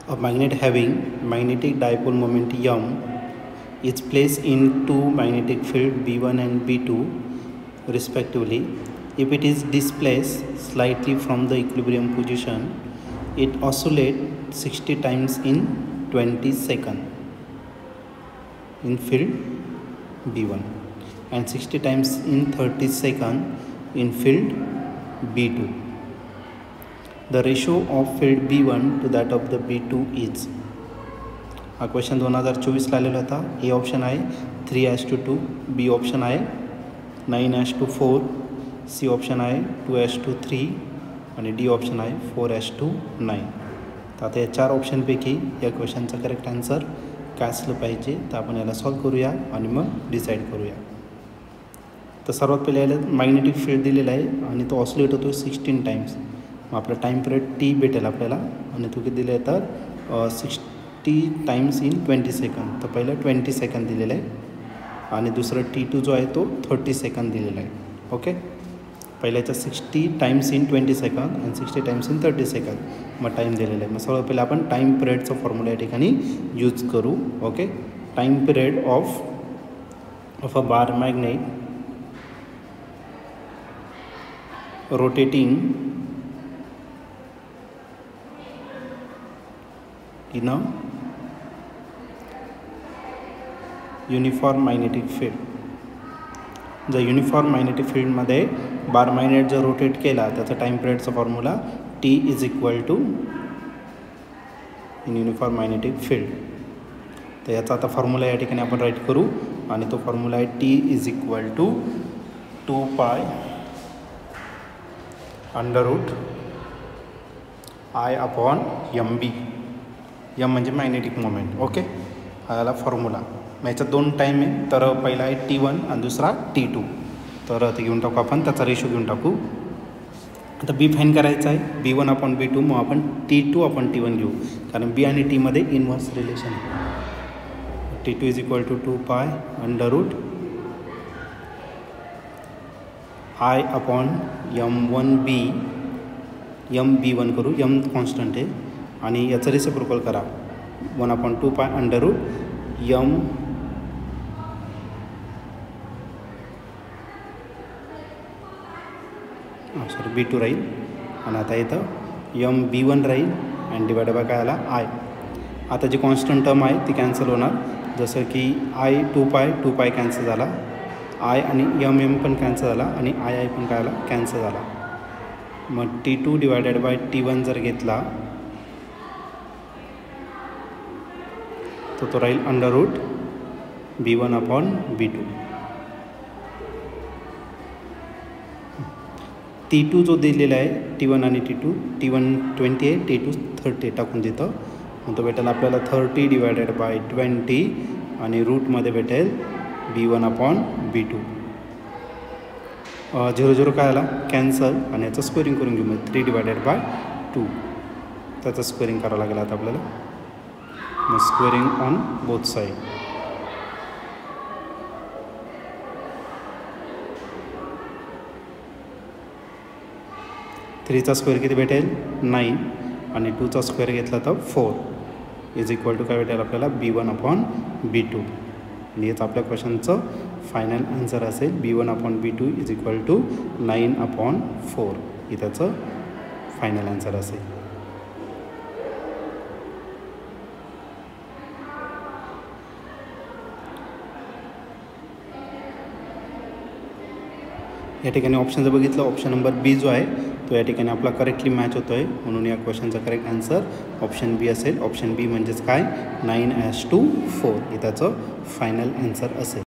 A magnet having magnetic dipole moment M is placed in two magnetic field B1 and B2 respectively. If it is displaced slightly from the equilibrium position, it oscillates 60 times in 20 seconds in field B1 and 60 times in 30 seconds in field B2. The ratio of field B1 to that of the B2 is. हा question 2024 आलेला होता. A option आहे 3:2, B option आहे 9:4, C option आहे 2:3 आणि D option आहे 4:9. तर आता या 4 ऑप्शनपैकी या क्वेश्चनचा करेक्ट आन्सर काय असलं पाहिजे तर आपण याला सॉल्व करूया आणि मग डिसाईड करूया. तर सर्वात पहिले याला मॅग्नेटिक फील्ड दिलेला आहे आणि तो ऑसिलेट होतो 16 टाइम्स. मग आपला टाईम पिरियड टी भेटेल आपल्याला आणि तो किती दिला आहे तर 60 टाइम्स इन 20 सेकंद. तर पहिलं 20 सेकंद दिलेलं आहे आणि दुसरं T2 जो आहे तो 30 सेकंद दिलेला आहे. ओके, पहिल्याचा 60 टाइम्स इन 20 सेकंद आणि 60 times in 30 second mug time दिलेला आहे. मग सर्वात पहिले आपण टाईम पिरियडचा फॉर्म्युला या ठिकाणी यूज करू. Okay, time period of a bar magnet rotating in a uniform magnetic field. जर युनिफॉर्म मॅग्नेटिक फील्डमध्ये बार मॅग्नेट जर रोटेट केला त्याचा टाईम पिरियडचा formula T is equal to in uniform magnetic field. तर याचा आता फॉर्म्युला या ठिकाणी आपण राईट करू आणि तो फॉर्म्युला आहे T is equal to 2π √ I upon MB. M म्हणजे मॅग्नेटिक मोमेंट. ओके, हा याला फॉर्म्युला. मग याच्यात 2 टाईम आहे, तर पहिला आहे T1 आणि दुसरा T2. तर ते घेऊन टाकू आपण, त्याचा रेशो घेऊन टाकू. आता बी फाईन करायचं आहे B1 अपॉन B2. मग आपण T2 अपॉन T1 घेऊ कारण बी आणि टीमध्ये इनव्हर्स रिलेशन आहे. T2 is equal to 2π √ I upon M1B. MB1 करू, M कॉन्स्टंट आहे आणि याचं रेसिप्रोकल करा 1/2π √ M B2 राहील आणि आता इथं MB1 राहील आणि डिवाइड बाय काय आला I. आता जी कॉन्स्टंट टर्म आहे ती कॅन्सल होणार, जसं की I 2π कॅन्सल झाला, I आणि M पण कॅन्सल झाला आणि I पण काय आला कॅन्सल झाला. मग T2 डिवायडेड बाय T1 जर घेतला तर तो राहील √ B1 अपॉन B2. T2 जो दिलेला आहे T1 आणि T2, T1 20 आहे, T2 30 टाकून देतं. मग तो भेटेल आपल्याला 30 डिवायडेड बाय 20 आणि रूटमध्ये भेटेल B1 अपॉन B2. 0 काय आला कॅन्सल आणि याचं स्क्वेअरिंग करून घेऊ. मग 3 डिवायडेड बाय 2 त्याचं स्क्वेअरिंग करावं लागेल आता आपल्याला. मग स्क्वेअरिंग ऑन बोथ साईड. थ्रीचा स्क्वेअर किती भेटेल 9 आणि 2चा स्क्वेअर घेतला तर 4 इज इक्वल टू काय भेटेल आपल्याला B1 अपॉन B2. आणि हेच आपल्या क्वेश्चनचं फायनल आन्सर असेल. B1 upon B2 is equal to 9/4 हे त्याचं फायनल आन्सर असेल. या ठिकाणी ऑप्शन जर बघितलं, ऑप्शन नंबर बी जो आहे तो या ठिकाणी आपला करेक्टली मॅच होतो आहे, म्हणून या क्वेश्चनचा करेक्ट आन्सर ऑप्शन बी असेल. ऑप्शन बी म्हणजेच काय 9:4 हे त्याचं फायनल आन्सर असेल.